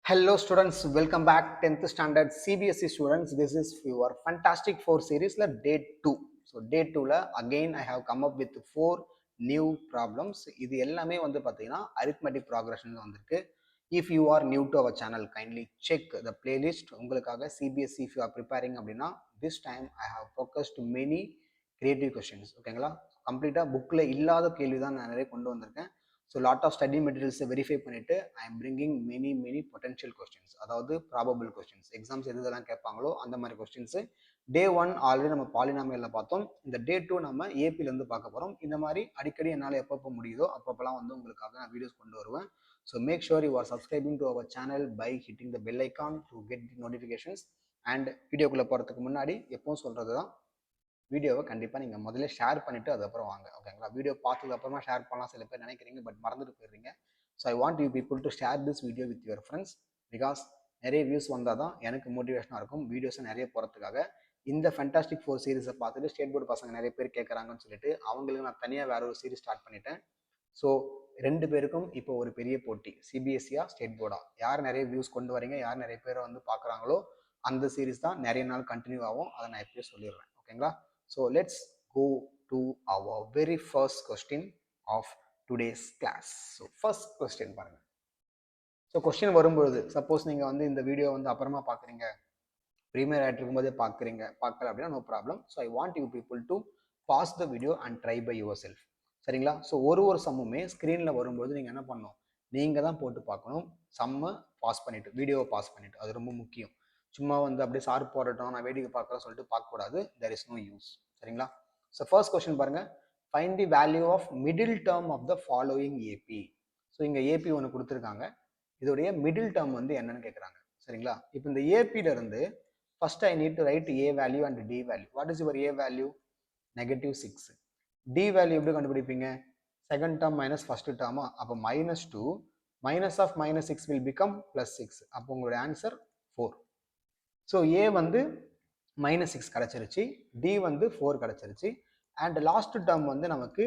Hello students, welcome back 10th standard CBSE students. This is your Fantastic Four series day 2. So day 2 again I have come up with 4 new problems. இது எல்லாமே வந்து பார்த்தீங்கன்னா arithmetic progression வந்திருக்கு. If you are new to our channel, kindly check the playlist. உங்களுக்காக CBSE if you are preparing அப்படின்னா this time I have focused many creative questions. ஓகேங்களா? கம்ப்ளீட்டாக புக்கில் இல்லாத கேள்வி தான் நான் நிறைய கொண்டு வந்திருக்கேன். ஸோ லாட் ஆஃப் ஸ்டடி மெட்டீரியல்ஸை வெரிஃபை பண்ணிவிட்டு I am bringing many potential questions, அதாவது ப்ராபபிள் கொஸ்டின்ஸ், எக்ஸாம்ஸ் எதெல்லாம் கேட்பாங்களோ அந்த மாதிரி கொஸ்டின்ஸு. டே 1 ஆல்ரெடி நம்ம பாலினாமியலில் பார்த்தோம். இந்த டே 2 நம்ம ஏபிலேருந்து பார்க்க போகிறோம். இந்த மாதிரி அடிக்கடி என்னால் எப்பப்போ முடியுதோ அப்பப்போலாம் வந்து உங்களுக்காக நான் வீடியோஸ் கொண்டு வருவேன். So make sure you are subscribing to our channel by hitting the bell icon to get the notifications. And வீடியோக்குள்ளே போகிறதுக்கு முன்னாடி எப்பவும் சொல்கிறது தான், வீடியோவை கண்டிப்பாக நீங்கள் முதல்ல ஷேர் பண்ணிவிட்டு அதுக்கப்புறம் வாங்க. ஓகேங்களா? வீடியோ பார்த்ததுக்கு அப்புறமா ஷேர் பண்ணலாம் சில பேர் நினைக்கிறீங்க, பட் மறந்துட்டு போயிடுறீங்க. So I want you people to share this video with your friends, because நிறைய வியூஸ் வந்தால் தான் எனக்கு மோட்டிவேஷனாக இருக்கும் வீடியோஸை நிறைய போகிறதுக்காக. இந்த ஃபேண்டாஸ்டிக் 4 சீரிஸை பார்த்துட்டு ஸ்டேட் போர்டு பசங்க நிறைய பேர் கேட்குறாங்கன்னு சொல்லிட்டு அவங்களுக்கு நான் தனியாக வேற ஒரு சீரிஸ் ஸ்டார்ட் பண்ணிட்டேன். ஸோ 2 பேருக்கும் இப்போ ஒரு பெரிய போட்டி, சிபிஎஸ்சியா ஸ்டேட் போர்டா, யார் நிறைய வியூஸ் கொண்டு வரீங்க, யார் நிறைய பேரை வந்து பார்க்குறாங்களோ அந்த சீரிஸ் தான் நிறைய நாள் கண்டினியூ ஆகும். அதை நான் எப்படியே சொல்லிடுறேன். ஓகேங்களா? So let's go to our very first question of today's class. So first question பாருங்க. ஸோ கொஸ்டின் வரும்பொழுது சப்போஸ் நீங்கள் வந்து இந்த வீடியோ வந்து அப்புறமா பார்க்குறீங்க, ப்ரீமியர் ஆகிட்டு இருக்கும்போதே பார்க்கல அப்படின்னா no problem. So I want you people to pass the video and try by yourself. சரிங்களா? ஸோ ஒரு சம்முமே ஸ்க்ரீனில் வரும்போது நீங்கள் என்ன பண்ணணும், நீங்கள் தான் போட்டு பார்க்கணும். சம்மை பாஸ் பண்ணிவிட்டு, வீடியோவை பாஸ் பண்ணிவிட்டு, அது ரொம்ப முக்கியம். சும்மா வந்து அப்படியே சார் போடட்டும் நான் வேடிக்கை பார்க்குறேன் சொல்லிட்டு பார்க்கக்கூடாது. There is no use. சரிங்களா? ஸோ ஃபர்ஸ்ட் கொஸ்டின் பாருங்க. Find the value of middle term of the following AP. So இங்கே ஏபி ஒன்று கொடுத்துருக்காங்க, இதோடைய மிடில் டேர்ம் வந்து என்னன்னு கேட்குறாங்க. சரிங்களா? இப்போ இந்த ஏபியில இருந்து first I need to write a value and d value. What is your a value? -6. D value எப்படி கண்டுபிடிப்பீங்க? செகண்ட் டேர்ம் மைனஸ் ஃபர்ஸ்ட் டேர்மா, அப்போ -2 மைனஸ் ஆஃப் -6 வில் பிகம் +6. அப்போ உங்களுடைய ஆன்சர் 4. ஸோ ஏ வந்து -6 கிடச்சிருச்சு, டி வந்து 4 கிடச்சிருச்சு. அண்ட் லாஸ்ட் டேர்ம் வந்து நமக்கு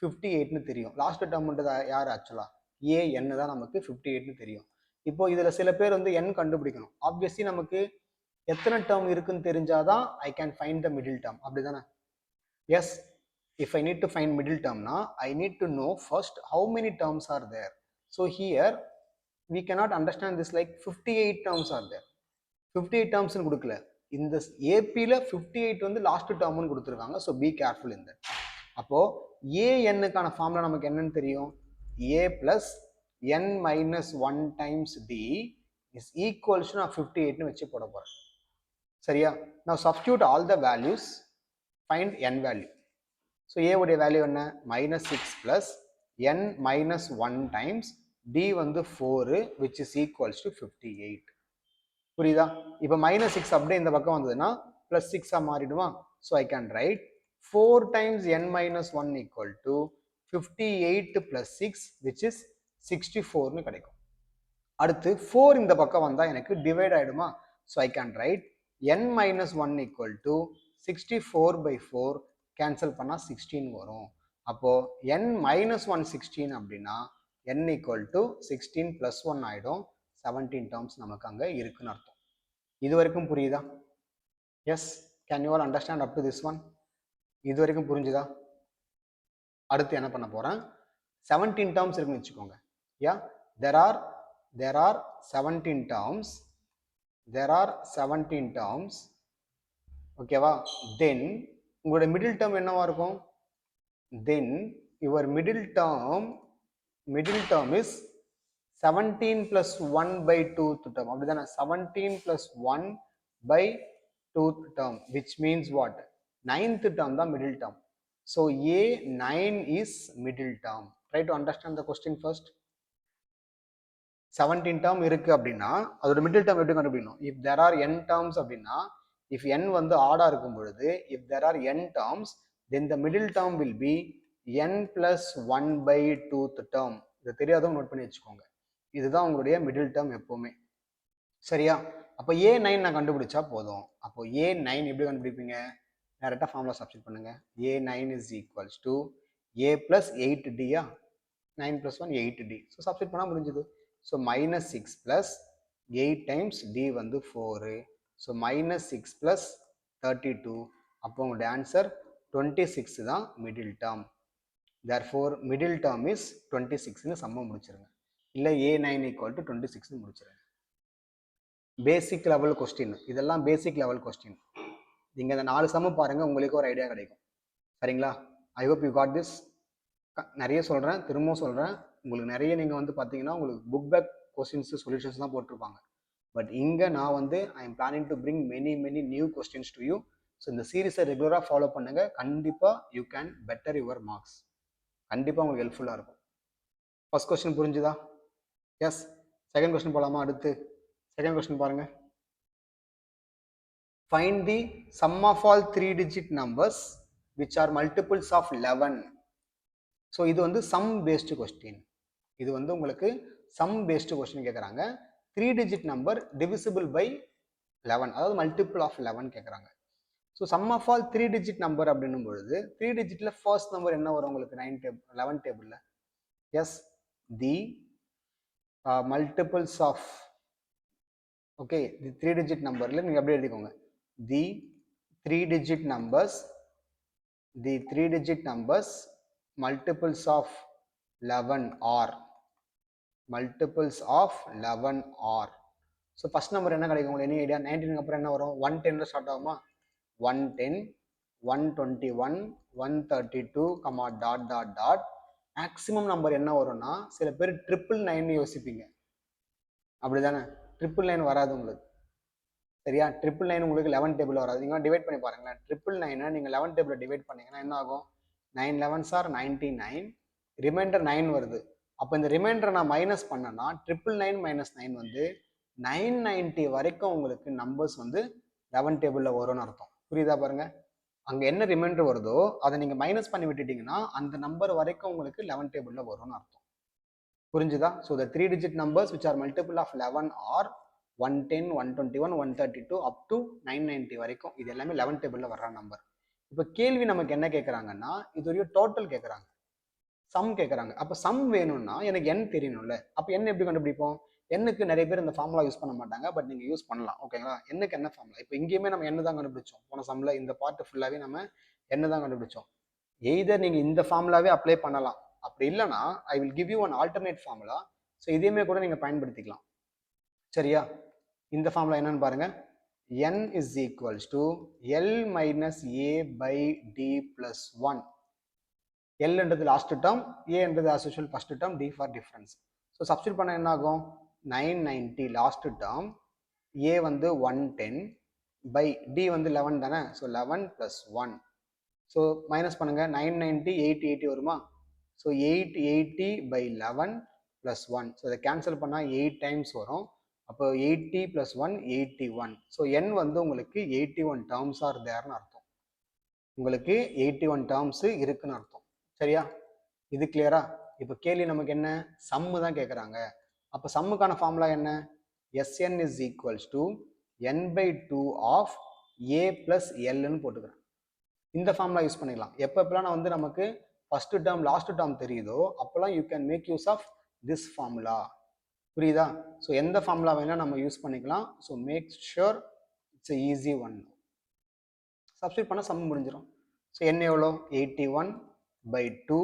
58ன்னு தெரியும். லாஸ்ட் டேர்ம்ன்றது யார்? ஆக்சுவலாக ஏ என் தான் நமக்கு 58ன்னு தெரியும். இப்போ இதில் சில பேர் வந்து என் கண்டுபிடிக்கணும். ஆப்வியஸ்லி நமக்கு எத்தனை டேர்ம் இருக்குன்னு தெரிஞ்சாதான் I can find the middle term. அப்படி தானே? Yes, if I need to find middle term now, I need to know first how many terms are there. So here we cannot understand this like 58 terms are there. 58 terms கொடுக்கல, இந்த ஏபியில் 58 வந்து last டேர்ம்னு கொடுத்துருக்காங்க. So be careful இந்த. அப்போ ஏஎன்னுக்கான formula நமக்கு என்னன்னு தெரியும்? A plus N minus 1 times D is equals நான் 58ன்னு வச்சு போட போறேன். சரியா? நான் substitute all the values, find N value. So A உடைய வேல்யூ என்ன? -6 plus N minus 1 times D வந்து 4 விச் இஸ் ஈக்குவல்ஸ் டு 58. புரியுதா? இப்போ -6 அப்படியே இந்த பக்கம் வந்ததுன்னா +6 மாறிடுமா? So I can write 4 times n minus 1 equal to 58 + 6 which is 64ன்னு கிடைக்கும். அடுத்து 4 இந்த பக்கம் வந்தால் எனக்கு டிவைட் ஆகிடுமா? So I can write n minus 1 equal to 64/4, cancel பண்ணால் 16 வரும். அப்போ n மைனஸ் 1 16 அப்படின்னா n ஈக்குவல் டு 16 + 1 ஆகிடும். 17 டேர்ம்ஸ் நமக்கு அங்கே இருக்குன்னு அர்த்தம். இது வரைக்கும் புரியுதா? Yes, can you all understand up to this one? இது வரைக்கும் புரிஞ்சுதா? அடுத்து என்ன பண்ண போறேன்? 17 டேர்ம்ஸ் இருக்குன்னு வச்சுக்கோங்க. யா, there are 17 terms. There are 17 terms. ஓகேவா? தென் உங்களோட மிடில் டேர்ம் என்னவா இருக்கும்? Then your middle term is 17 plus 1/2th term. அப்படிதானே? 17 plus 1/2th term, which means what? 9th term தான் middle term. So A9 is middle term. Try to understand the question first. 17 term இருக்கு அப்படின்னா அதோட middle term எப்படி கண்டுபிடிக்கணும்? If there are n terms அப்படின்னா, if n வந்து ஆடா இருக்கும் பொழுது, if there are n terms, then the middle term will be n plus 1/2th term. இது தெரியாதவங்க நோட் பண்ணி வச்சுக்கோங்க. இதுதான் உங்களுடைய மிடில் டேர்ம் எப்பவுமே. சரியா? அப்போ A9 நான் கண்டுபிடிச்சா போதும். அப்போ A9 எப்படி கண்டுபிடிப்பீங்க? டைரக்டா ஃபார்முலா சப்ஸ்டிட் பண்ணுங்க. A9 is equals to A plus 8D. 9 plus 1 8D. So substitute பண்ணால் முடிஞ்சது. ஸோ -6 plus 8 times d வந்து 4. So minus 6 plus 32. அப்போ உங்களுடைய ஆன்சர் 26 தான் middle term. therefore middle term is 26ன்னு சம்ம முடிச்சிருங்க. இல்லை A9 ஈக்குவல் டு 26ன்னு முடிச்சிருங்க. பேசிக் லெவல் கொஸ்டின், இதெல்லாம் பேசிக் லெவல் கொஸ்டின். நீங்கள் இந்த 4 சம்ம பாருங்கள், உங்களுக்கு ஒரு ஐடியா கிடைக்கும். சரிங்களா? I hope you got this. நிறைய சொல்கிறேன், திரும்பவும் சொல்கிறேன், உங்களுக்கு நிறைய நீங்கள் வந்து பார்த்தீங்கன்னா உங்களுக்கு புக் பேக் கொஸ்டின்ஸ் சொல்யூஷன்ஸ் தான் போட்டிருப்பாங்க. பட் இங்கே நான் வந்து I am planning to bring many new questions to you. So இந்த சீரீஸை ரெகுலராக ஃபாலோ பண்ணுங்கள். கண்டிப்பாக you can better your marks. கண்டிப்பாக உங்களுக்கு ஹெல்ப்ஃபுல்லாக இருக்கும். ஃபர்ஸ்ட் கொஸ்டின் புரிஞ்சுதா? எஸ். செகண்ட் கொஸ்டின் போகலாமா? அடுத்து செகண்ட் கொஸ்டின் பாருங்கள். Find the sum of all 3 digit numbers which are multiples of 11. So இது வந்து சம் பேஸ்டு கொஸ்டின். இது வந்து உங்களுக்கு சம் பேஸ்டு கொஸ்டின் கேட்குறாங்க. 3 digit நம்பர் டிவிசிபிள் பை 11, அதாவது மல்டிபிள் ஆஃப் 11 கேட்குறாங்க. So sum of all 3 digit number அப்படின்னும் பொழுது 3 digitல ஃபர்ஸ்ட் நம்பர் என்ன வரும் உங்களுக்கு 11 டேபிளில்? Yes, the multiples of, okay, the 3 digit நம்பரில் நீங்கள் அப்படியே எழுதிக்கோங்க. The 3 digit numbers multiples of 11 are so first number என்ன கிடைக்கும் உங்களுக்கு? என்ன ஐடியா? 19 அப்புறம் என்ன வரும்? 110 ஸ்டார்ட் ஆகுமா? 110, 121, 132, டாட். மேக்ஸிமம் நம்பர் என்ன வரும்னா, சில பேர் 999 யோசிப்பீங்க, அப்படிதானே? 999 வராது உங்களுக்கு. சரியா? 999 உங்களுக்கு 11 டேபிள் வராது. நீங்கள் டிவைட் பண்ணி பாருங்களேன். 999 நீங்கள் 11 டேபிள் டிவைட் பண்ணீங்கன்னா என்ன ஆகும்? 9 11s are 99, ரிமைண்டர் 9 வருது. அப்போ இந்த ரிமைண்டரை நான் மைனஸ் பண்ணேன்னா 999 மைனஸ் 9 வந்து 990 வரைக்கும் உங்களுக்கு நம்பர்ஸ் வந்து 11 டேபிளில் வரும்னு அர்த்தம். புரியுதா பாருங்க? அங்கே என்ன ரிமைண்டர் வருதோ அதை நீங்கள் மைனஸ் பண்ணி விட்டுட்டீங்கன்னா அந்த நம்பர் வரைக்கும் உங்களுக்கு 11 டேபிளில் வரும்னு அர்த்தம். புரிஞ்சுதா? So the 3 digit numbers which are multiple of 11 are 110, 121, 132 up to 990 வரைக்கும். இது எல்லாமே 11 டேபிளில் வர்ற நம்பர். இப்போ கேள்வி நமக்கு என்ன கேட்குறாங்கன்னா, இது ஒரு டோட்டல் கேட்குறாங்க, சம் கேட்குறாங்க. அப்போ சம் வேணும்னா எனக்கு n தெரியணும்ல. அப்போ n எப்படி கண்டுபிடிப்போம்? என்னுக்கு நிறைய பேர் இந்த ஃபார்முலா யூஸ் பண்ண மாட்டாங்க, பட் நீங்கள் யூஸ் பண்ணலாம். ஓகேங்களா? என்னுக்கு என்ன ஃபார்முலா? இப்போ இங்கேயுமே நம்ம என்ன தான் கண்டுபிடிச்சோம். போன சம்மில் இந்த பார்ட் ஃபுல்லாகவே நம்ம என்ன தான் கண்டுபிடிச்சோம். எய்தர் நீங்கள் இந்த ஃபார்முலாவே அப்ளை பண்ணலாம், அப்படி இல்லைனா I will give you one alternate formula. So இதையுமே கூட நீங்கள் பயன்படுத்திக்கலாம். சரியா? இந்த ஃபார்முலா என்னன்னு பாருங்க. n is equals to L minus A by D plus 1. L என்றது லாஸ்ட் டேர்ம், A என்றது as usual first term, D for difference. So substitute பண்ண என்ன ஆகும்? 990 லாஸ்ட் டேர்ம், A வந்து 110 by D வந்து 11 தானே. So 11 plus 1. ஸோ மைனஸ் பண்ணுங்க. 990 880 வருமா? So 880 by 11 plus 1. ஸோ இதை கேன்சல் பண்ணால் 8 டைம்ஸ் வரும். அப்போ 80 plus 1 81. ஸோ n வந்து உங்களுக்கு 81 டேர்ம்ஸ் ஆர் தேர்னு அர்த்தம். உங்களுக்கு 81 டேர்ம்ஸ் இருக்குன்னு அர்த்தம். சரியா? இது கிளியரா? இப்போ கேள்வி நமக்கு என்ன? சம்மு தான் கேட்குறாங்க. அப்போ சம்முக்கான ஃபார்முலா என்ன? Sn is equals to n by 2 of a plus lன்னு போட்டுக்கிறேன். இந்த ஃபார்முலா யூஸ் பண்ணிக்கலாம். எப்பப்பெல்லாம் நான் வந்து நமக்கு ஃபர்ஸ்ட் டேர்ம் லாஸ்ட் டேர்ம் தெரியுதோ அப்போல்லாம் you can make use of this formula. புரியுதா? ஸோ எந்த ஃபார்முலா வேணால் நம்ம யூஸ் பண்ணிக்கலாம். So make sure it's a easy one. Substitute பண்ண சம் முடிஞ்சிடும். ஸோ என்ன எவ்வளோ? 81 by 2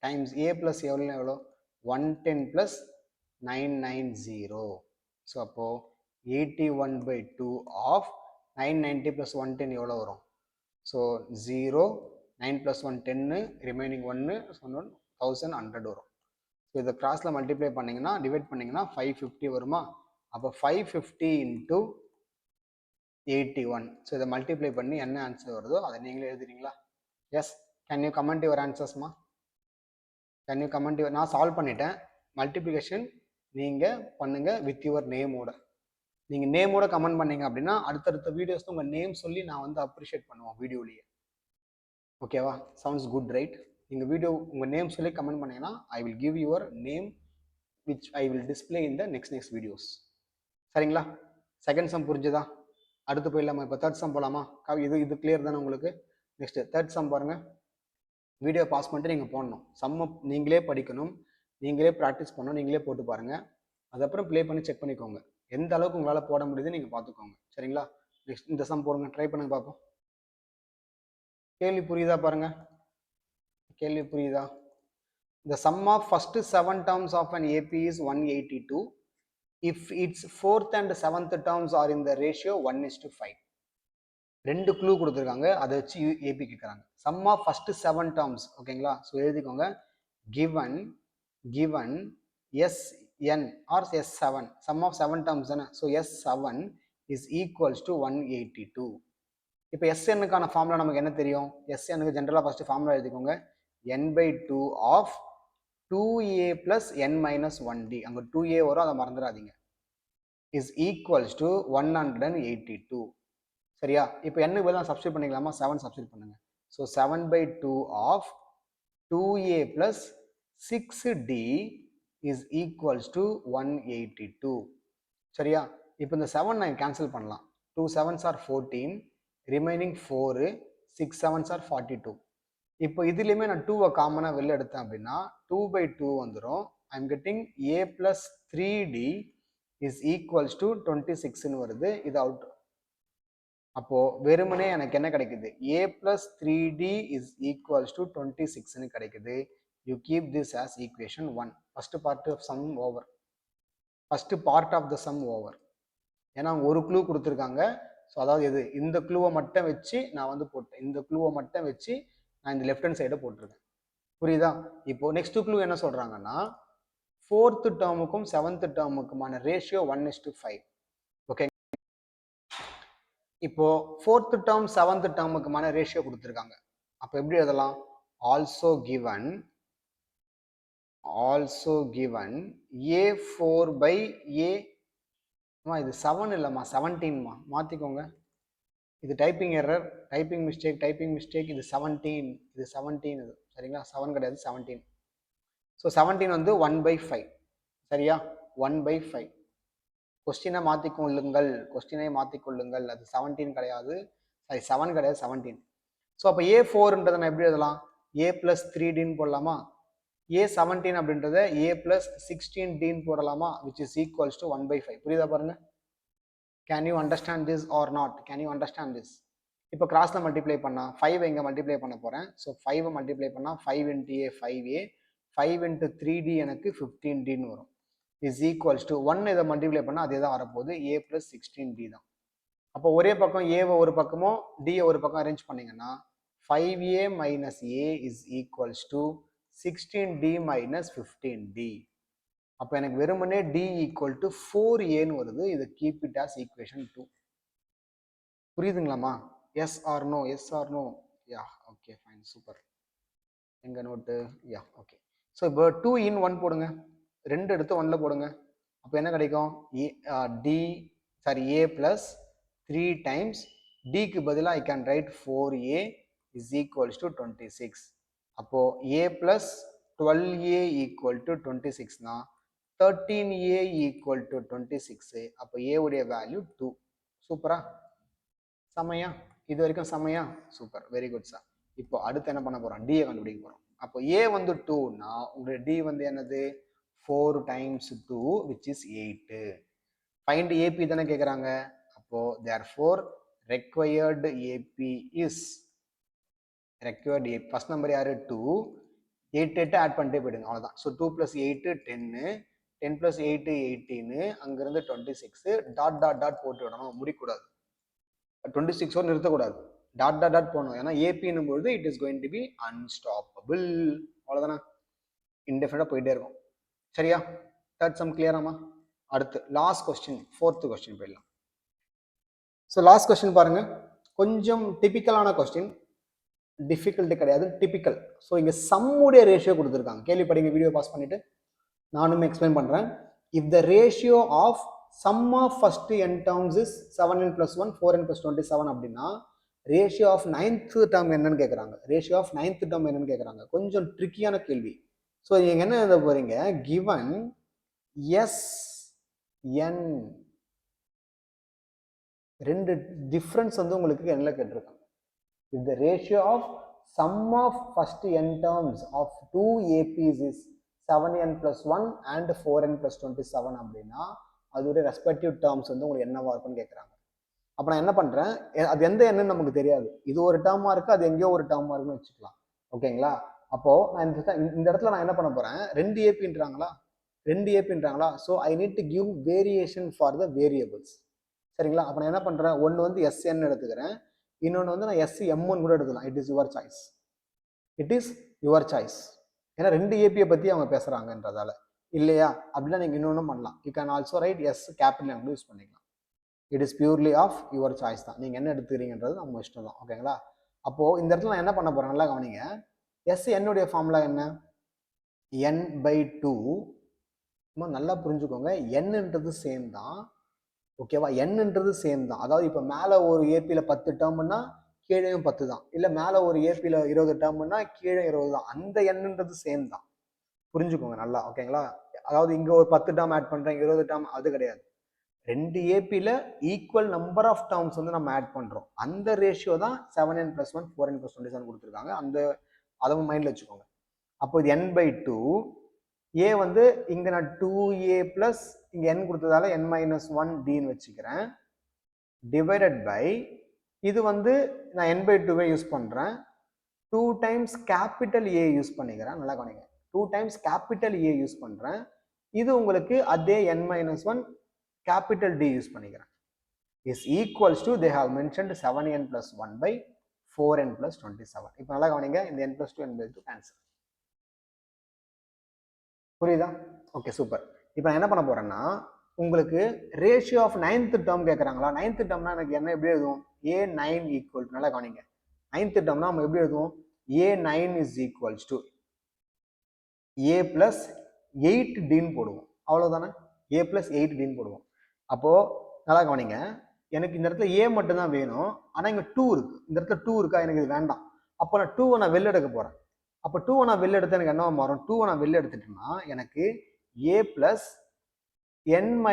டைம்ஸ் a ப்ளஸ் எவ்வளோ? 110 ப்ளஸ் 990. ஸோ அப்போது 81 by 2 ஆஃப் 990 ப்ளஸ் 110 எவ்வளோ வரும்? ஸோ 0, 9 ப்ளஸ் 1 10, ரிமைனிங் 1, 1100 வரும். ஸோ இதை கிராஸில் மல்டிப்ளை பண்ணிங்கன்னா, டிவைட் பண்ணிங்கன்னா 550 வருமா? அப்போ 550 இன்ட்டு 81. ஸோ இதை மல்டிப்ளை பண்ணி என்ன ஆன்சர் வருதோ அதை நீங்களே எழுதுறீங்களா? Yes. Can you comment your ஆன்சர்ஸ்மா? Can you comment your? நான் சால்வ் பண்ணிட்டேன். மல்டிப்ளிகேஷன் நீங்கள் பண்ணுங்கள் வித் யுவர் நேமோட. நீங்கள் நேமோட கமெண்ட் பண்ணீங்க அப்படின்னா அடுத்தடுத்த வீடியோஸ் உங்கள் நேம் சொல்லி நான் வந்து அப்ரிஷியேட் பண்ணுவோம் வீடியோலேயே. ஓகேவா? Sounds good right? நீங்கள் வீடியோ உங்கள் நேம் சொல்லி கமெண்ட் பண்ணீங்கன்னா I will give your name which I will display in the next videos. சரிங்களா? செகண்ட் சம் புரிஞ்சுதா? அடுத்து போயிடலாமா? இப்போ தேர்ட் சம் போகலாமா? இது கிளியர் தானே உங்களுக்கு? நெக்ஸ்ட் தேர்ட் சம் பாருங்கள். வீடியோ பாஸ் பண்ணிட்டு நீங்கள் போடணும். சம்மை நீங்களே படிக்கணும், நீங்களே ப்ராக்டிஸ் பண்ணணும், நீங்களே போட்டு பாருங்கள். அதுக்கப்புறம் ப்ளே பண்ணி செக் பண்ணிக்கோங்க. எந்த அளவுக்கு உங்களால் போட முடியுது நீங்கள் பார்த்துக்கோங்க. சரிங்களா? நெக்ஸ்ட் இந்த சம் போடுங்க, ட்ரை பண்ணுங்க பார்ப்போம். கேள்வி புரியுதா பாருங்க, கேள்வி புரியுதா? The sum of first 7 terms of an AP is 182 if its fourth and seventh terms are in the ratio 1:5. ரெண்டு க்ளூ கொடுத்துருக்காங்க, அதை வச்சு ஏபி கேட்குறாங்க. Sum of first 7 terms. ஓகேங்களா? ஸோ எழுதிக்கோங்க. given Sn or S7, sum of 7 terms தானே. So S7 is equals to 182. இப்போ Snக்கான formula நமக்கு என்ன தெரியும்? Snக்கு ஜென்ரலாக ஃபர்ஸ்ட் ஃபார்முலா எழுதிக்கோங்க. n/2 of 2a plus n minus 1d. அங்கே 2a வரும், அதை மறந்துடாதீங்க. is equals to 182. சரியா? இப்போ n பதிலா சப்ஸ்டிட் பண்ணிக்கலாமா? 7 சப்ஸ்டிட் பண்ணுங்க. So 7/2 of 2a plus 6d is equals to 182. சரியா? இப்போ இந்த 7 நான் கேன்சல் பண்ணலாம். 2 7s are 14, remaining 4, 6 7s are 42. இப்போ இதுலேயுமே நான் 2வை காமனாக வெளில எடுத்தேன் அப்படின்னா 2/2 வந்துடும். I'm getting a plus 3d is equals to 26ன்னு வருது. இது அவுட். அப்போ வெறுமனே எனக்கு என்ன கிடைக்குது? a plus 3d is equals to 26ன்னு கிடைக்குது. You keep this as equation 1. First part of sum over. First part of the sum over. ஏன்னா ஒரு க்ளூ கொடுத்துருக்காங்க. ஸோ அதாவது இது இந்த க்ளூவை மட்டும் வச்சு நான் வந்து போட்டேன். இந்த க்ளூவை மட்டும் வச்சு நான் இந்த லெஃப்ட் ஹேண்ட் சைடை போட்டிருக்கேன். புரியுதா? இப்போ நெக்ஸ்ட் க்ளூ என்ன சொல்றாங்கன்னா, 4th டேர்முக்கும் 7th டேர்முக்குமான ரேஷியோ 1:5. ஓகே, இப்போ 4th டேர்ம் 7th டேர்முக்குமான ரேஷியோ கொடுத்துருக்காங்க. அப்போ எப்படி எழுதலாம்? Also given a4/a. இது 7 இல்லைம்மா, 17மா, மாற்றிக்கோங்க. இது டைப்பிங் எரர், டைப்பிங் மிஸ்டேக். இது 17, இது 17 இது. சரிங்களா? 7 கிடையாது, 17. ஸோ 17 வந்து 1/5. சரியா? 1/5. கொஸ்டினை மாற்றிக்கொள்ளுங்கள். அது 17 கிடையாது, சாரி 7 கிடையாது, 17. ஸோ அப்போ a4ன்றதை நான் எப்படி எழுதலாம்? a plus 3dன்னு போடலாமா? a17 அப்படின்றத a plus 16dன்னு போடலாமா? Which is equals to 1/5. புரியுதா பாருங்க? Can you understand this or not? Can you understand this? இப்போ கிராஸ்ல மல்டிப்ளை பண்ணா 5 இங்கே மல்டிப்ளை பண்ண போகிறேன். ஸோ 5 மல்டிப்ளை பண்ணால் 5 into a 5a, 5 into 3d எனக்கு 15dன்னு வரும். இஸ் ஈக்குவல்ஸ் டு 1 இதை மல்டிப்ளை பண்ணால் அதே தான் வரப்போகுது, a plus 16d தான். அப்போ ஒரே பக்கம் ஏவை ஒரு பக்கமும் டியை ஒரு பக்கம் அரேஞ்ச் பண்ணிங்கன்னா 5a minus a is equals to 16d minus 15d. அப்போ எனக்கு வெறுமனே d equal to 4aன்னு வருது. இதை கீப் இட் ஆஸ் ஈக்குவேஷன் 2. புரியுதுங்களாமா? Yes or no? Yes or no? Ya, okay, fine, super. எங்க நோட்டு? Ya, okay. ஸோ இப்போ 2 in 1 போடுங்க, 2 எடுத்து 1ல போடுங்க. அப்போ என்ன கிடைக்கும்? a plus 3 times dக்கு பதிலாக I can write 4a is equals to 26. அப்போ a plus 12a equal to 26னா 13a equal to 26. அப்போ a உடைய வேல்யூ 2. சூப்பரா? சமையா? இது வரைக்கும் சமையா? Super, very good sir. இப்போ அடுத்து என்ன பண்ண போறோம்? டியை கண்டுபிடிக்க போறோம். அப்போ a வந்து 2னா உங்களுடைய d வந்து என்னது? 4 times 2 which is 8. Find AP தானே கேட்குறாங்க. அப்போ therefore required AP is first number யாரு? 2. 8 ஆட் பண்ணிட்டே போயிடுங்க, அவ்வளோதான். ஸோ 2 + 8 10, 10 + 8 18, அங்கிருந்து 26, டாட் போட்டு விடணும், முடிக்கூடாது. 26 நிறுத்தக்கூடாது, டாட் போடணும். ஏன்னா ஏபின்னும் பொழுது it is going to be unstoppable. அவ்வளோதானே, இன்டெஃபினட்டாக போயிட்டே இருக்கும். சரியா? தேர்ட் சம் கிளியராமா? அடுத்து லாஸ்ட் கொஸ்டின், 4th கொஸ்டின் போயிடலாம். ஸோ லாஸ்ட் கொஸ்டின் பாருங்க, கொஞ்சம் டிபிக்கலான கொஸ்டின், டிஃபிகல்ட்டி கிடையாது, டிபிக்கல். ஸோ இங்கே சம்முடைய ரேஷியோ கொடுத்துருக்காங்க. கேள்வி படிங்க, வீடியோ பாஸ் பண்ணிட்டு நானுமே எக்ஸ்பிளைன் பண்ணுறேன். If the ratio of sum of first n terms is 7n + 1 4n + 27 அப்படின்னா ரேஷியோ ஆஃப் 9th டேர்ம் என்னன்னு கேட்குறாங்க. ரேஷியோ ஆஃப் 9th டேர்ம் என்னன்னு கேட்குறாங்க. கொஞ்சம் ட்ரிக்கியான கேள்வி. ஸோ நீங்கள் என்ன எழுத போறீங்க? கிவன் Sn, ரெண்டு டிஃப்ரென்ஸ் வந்து உங்களுக்கு என்ன கேட்டிருக்காங்க. If the ratio of sum of first n terms of 2 APs is 7n plus 1 and 4n plus 27 அப்படின்னா அதோடைய ரெஸ்பெக்டிவ் டேர்ம்ஸ் வந்து உங்களுக்கு என்னவா இருக்குன்னு கேட்குறாங்க. அப்போ நான் என்ன பண்ணுறேன், அது எந்த எண்ணுன்னு நமக்கு தெரியாது. இது ஒரு டேர்மாக இருக்குது, அது எங்கேயோ ஒரு டேர்மாக இருக்குன்னு வச்சுக்கலாம். ஓகேங்களா? அப்போது நான் இந்த இடத்துல நான் என்ன பண்ண போகிறேன், 2 ஏபின்றாங்களா, 2 ஏபின்றாங்களா, so I need to give variation for the variables. சரிங்களா? அப்போ நான் என்ன பண்ணுறேன், ஒன்று வந்து எஸ்என் எடுத்துக்கிறேன், இன்னொன்று வந்து நான் எஸ்எம்1 கூட எடுத்துக்கலாம். It is your choice, it is your choice. ஏன்னா 2 ஏபியை பற்றி அவங்க பேசுகிறாங்கன்றதால. இல்லையா? அப்படின்னா நீங்கள் இன்னொன்று பண்ணலாம். You can also write S capital கூட யூஸ் பண்ணிக்கலாம். It is purely of your choice தான். நீங்கள் என்ன எடுத்துக்கிறீங்கன்றது நம்ம இஷ்டம் தான். ஓகேங்களா? அப்போது இந்த இடத்துல நான் என்ன பண்ண போகிறேன், நல்லா கவனிங்க. எஸ் என்னுடைய ஃபார்முலா என்ன, என் பை 2. நல்லா புரிஞ்சுக்கோங்க, என்னன்றது சேம் தான். ஓகேவா? என்னன்றது சேம் தான். அதாவது இப்போ மேலே ஒரு ஏபியில் 10 டேர்ம்னா கீழேயும் 10 தான். இல்லை மேலே ஒரு ஏபியில் 20 டேர்ம்னா கீழே 20 தான். அந்த எண்ணுன்றது சேம் தான். புரிஞ்சுக்கோங்க நல்லா. ஓகேங்களா? அதாவது இங்கே ஒரு 10 டேர்ம் ஆட் பண்ணுறேன், 20 டேர்ம், அது கிடையாது. 2 ஏபியில் ஈக்குவல் நம்பர் ஆஃப் டேர்ம்ஸ் வந்து நம்ம ஆட் பண்ணுறோம். அந்த ரேஷியோ தான் 7n + 1 4n + 27 கொடுத்துருக்காங்க. அதை மைண்டில் வச்சுக்கோங்க. அப்போ இது n பை 2, ஏ வந்து இங்கே நான் 2a ப்ளஸ் இங்கே n கொடுத்ததால n - 1 dன்னு வச்சுக்கிறேன், டிவைடட் பை இது வந்து நான் n பை 2வை யூஸ் பண்ணுறேன், 2 டைம்ஸ் கேபிட்டல் ஏ யூஸ் பண்ணிக்கிறேன். நல்லா கவனிங்க, 2 டைம்ஸ் கேபிட்டல் ஏ யூஸ் பண்ணுறேன். இது உங்களுக்கு அதே n - 1 capital D யூஸ் பண்ணிக்கிறேன். is equals to they have mentioned 7n plus 1 by 4n plus 27. இப்போ நல்லா கவனிங்க, இந்த n plus 2 n by 2 cancel. புரியுதா? Okay, super. இப்போ நான் என்ன பண்ண போறேன்னா, உங்களுக்கு ரேஷியோ ஆஃப் 9th டேர்ம் கேட்குறாங்களா? 9th டேர்ம்னா எனக்கு என்ன எப்படி எழுதுவோம், a9 ஈக்குவல் டு, நல்லா கவனிங்க, 9th டேர்ம்னா நம்ம எப்படி எழுதுவோம், a9 is equals to a plus 8dன்னு போடுவோம். அவ்வளோதானே, a plus 8dன்னு போடுவோம். அப்போ நல்லா கவனிங்க, எனக்கு இந்த இடத்துல ஏ மட்டும் தான் வேணும், ஆனா இங்க 2 இருக்கு. இந்த இடத்துல 2 இருக்கா, எனக்கு இது வேண்டாம். அப்போ நான் 2வை நான் வெளில எடுக்க போறேன். அப்போ 2வை நான் வெளில எடுத்தா எனக்கு என்னவா மாறும், 2வை நான் வெளில எடுத்துட்டேன்னா எனக்கு a plus n -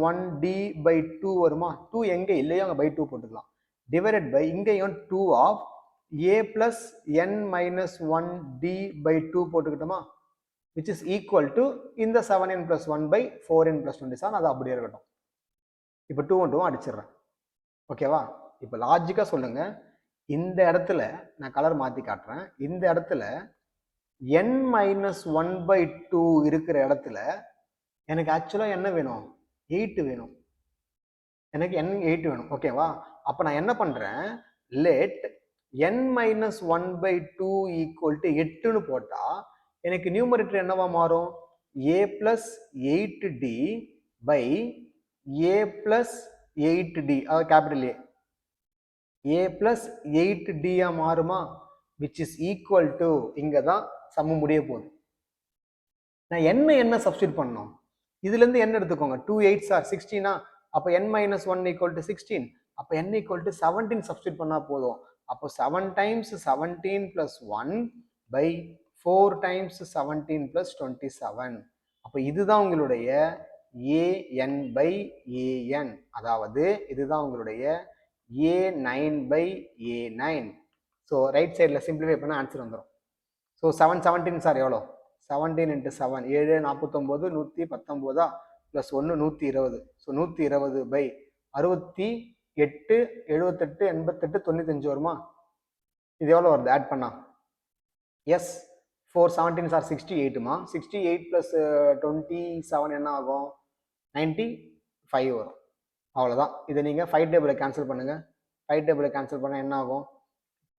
1d by 2 வருமா? 2 எங்க இல்லையோ அங்க by 2 போட்டுக்கலாம். டிவைடட் பை இங்கேயும் 2 ஆஃப் a plus n - 1d by 2 போட்டுக்கிட்டோமா, which is equal to இந்த 7n plus 1 by 4n plus 27. அது அப்படியே இருக்கட்டும். இப்போ 2 2 அடிச்சிடுறேன். ஓகேவா? இப்போ லாஜிக்காக சொல்லுங்க, இந்த இடத்துல நான் கலர் மாற்றி காட்டுறேன். இந்த இடத்துல n - 1 by 2 இருக்கிற இடத்துல எனக்கு ஆக்சுவலாக என்ன வேணும், 8 வேணும். எனக்கு n 8 வேணும். ஓகேவா? அப்போ நான் என்ன பண்ணுறேன், let n - 1 by 2 equal to 8ன்னு போட்டால் எனக்கு நியூமரேட்டர் என்னவா மாறும், a plus 8d by a plus 8d, அதாவது கேபிட்டல் a plus 8d மாறுமா, which is equal to, இங்க தான் சம முடிய போகுது. நான் என்ன சப்ஸ்டியூட் பண்ணணும், இதுல இருந்து என்ன எடுத்துக்கோங்க, 2 8s are 16, அப்போ n - 1 equal to 16, அப்போ n equal to 17 சப்ஸ்டியூட் பண்ணா போதும். அப்போ 7 times 17 plus 1 by 4 times 17 plus 27. அப்போ இதுதான் உங்களுடைய an by an, அதாவது இதுதான் உங்களுடைய a9 by a9. So right சைடில் சிம்பிளிஃபை பண்ண ஆன்சர் வந்துடும். ஸோ 7 17 சார் எவ்வளோ, 17 × 7 7 49 119 ப்ளஸ் 1 120. ஸோ 120 பை 68 78 88 95 வருமா? இது எவ்வளோ வருது ஆட் பண்ணா? எஸ், 4 17 சார் 68மா, 68 ப்ளஸ் 27 என்ன ஆகும், 95 வரும். அவ்வளோதான். இதை நீங்கள் 5 டேபிளை கேன்சல் பண்ணுங்கள். 5 டேபிளை கேன்சல் பண்ணால் என்ன ஆகும்,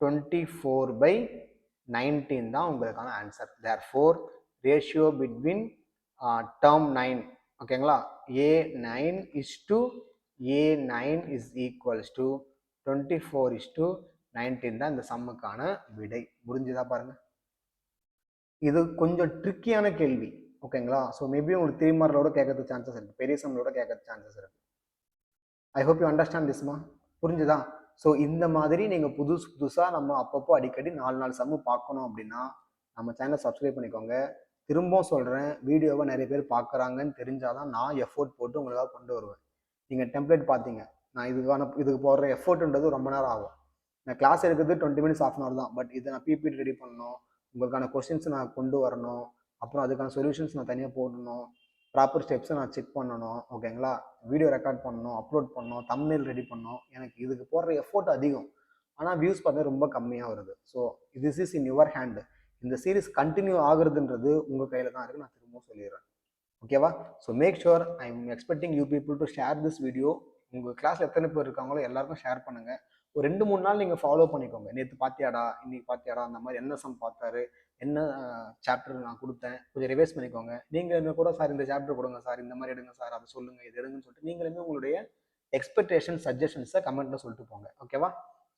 24/19 தான் உங்களுக்கான answer. Therefore ratio between term 9, ஓகேங்களா, a9 to a9 is equals to 24/19 தான் இந்த சம்முக்கான விடை. முடிஞ்சுதா பாருங்க. இது கொஞ்சம் ட்ரிக்கியான கேள்வி, ஓகேங்களா. ஸோ மேபி உங்களுக்கு 3 மார்க்லோட கேட்கறதுக்கு சான்சஸ் இருக்கு, பெரிய சம்லோட கேட்கறதுக்கு சான்சஸ் இருக்கு. ஐ ஹோப் யூ அண்டர்ஸ்டாண்ட் திஸ்மா. புரிஞ்சுதா? ஸோ இந்த மாதிரி நீங்கள் புதுசாக நம்ம அப்பப்போ அடிக்கடி 4 சம்மு பார்க்கணும் அப்படின்னா நம்ம சேனலை சப்ஸ்கிரைப் பண்ணிக்கோங்க. திரும்பவும் சொல்கிறேன், வீடியோவை நிறைய பேர் பார்க்குறாங்கன்னு தெரிஞ்சாதான் நான் எஃபோர்ட் போட்டு உங்களுக்காக கொண்டு வருவேன். நீங்கள் டெம்ப்ளேட் பார்த்தீங்க, நான் இதுக்கு போடுற எஃபோர்ட்ன்றது ரொம்ப நேரம் ஆகும். நான் கிளாஸ் எடுக்கிறது 20 minutes ½ hour தான். பட் இதை நான் பிபிடி ரெடி பண்ணணும், உங்களுக்கான கொஸ்டின்ஸ் நான் கொண்டு வரணும், அப்புறம் அதுக்கான சொல்யூஷன்ஸ் நான் தனியாக போடணும், ப்ராப்பர் ஸ்டெப்ஸை நான் செக் பண்ணணும், ஓகேங்களா? வீடியோ ரெக்கார்ட் பண்ணணும், அப்லோட் பண்ணணும், தம்ப்நெயில் ரெடி பண்ணணும். எனக்கு இதுக்கு போடுற எஃபோர்ட் அதிகம். ஆனால் வியூஸ் பார்த்தா ரொம்ப கம்மியாக வருது. So this is in your hand. இந்த சீரிஸ் கண்டினியூ ஆகுறதுன்றது உங்கள் கையில் தான் இருக்குது. நான் திரும்பவும் சொல்லிடுறேன். ஓகேவா? So make sure I am expecting you people to share this video. உங்கள் கிளாஸில் எத்தனை பேர் இருக்காங்களோ எல்லாருக்கும் ஷேர் பண்ணுங்கள். ஒரு 2-3 நாள் நீங்கள் ஃபாலோ பண்ணிக்கோங்க. நேற்று பார்த்தியாடா, இன்னைக்கு பார்த்தியாடா, அந்த மாதிரி என்ன சம் பார்த்தாரு, என்ன சாப்டர் நான் கொடுத்தேன், கொஞ்சம் ரிவைஸ் பண்ணிக்கோங்க. நீங்கள் கூட சார் இந்த சாப்டர் கொடுங்க சார், இந்த மாதிரி எடுங்க சார், அதை சொல்லுங்கள், இது எடுங்கன்னு சொல்லிட்டு நீங்களுமே உங்களுடைய எக்ஸ்பெக்டேஷன் சஜஷன்ஸை கமெண்ட்டில் சொல்லிட்டு போங்க. ஓகேவா?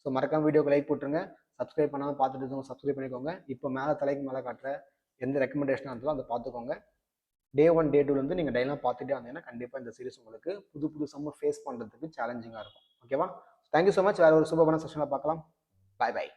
ஸோ மறக்காம வீடியோக்கு லைக் போட்டுருங்க. சப்ஸ்கிரைப் பண்ணாமல் பார்த்துட்டு இருக்கவங்க சப்ஸ்கிரைப் பண்ணிக்கோங்க. இப்போ மேலே தலைக்கு மேலே காட்டுற எந்த ரெக்கமெண்டேஷனாக இருந்தாலும் அதை பார்த்துக்கோங்க. டே 1 டே 2 நீங்கள் டெய்லாம் பார்த்துட்டே வந்தீங்கன்னா கண்டிப்பாக இந்த சீரிஸ் உங்களுக்கு புது புது சம்ம ஃபேஸ் பண்ணுறதுக்கு சேலஞ்சிங்காக இருக்கும். ஓகேவா? Thank you so much. வேறு ஒரு சூப்பரான செஷனில் பார்க்கலாம். பாய் பாய்.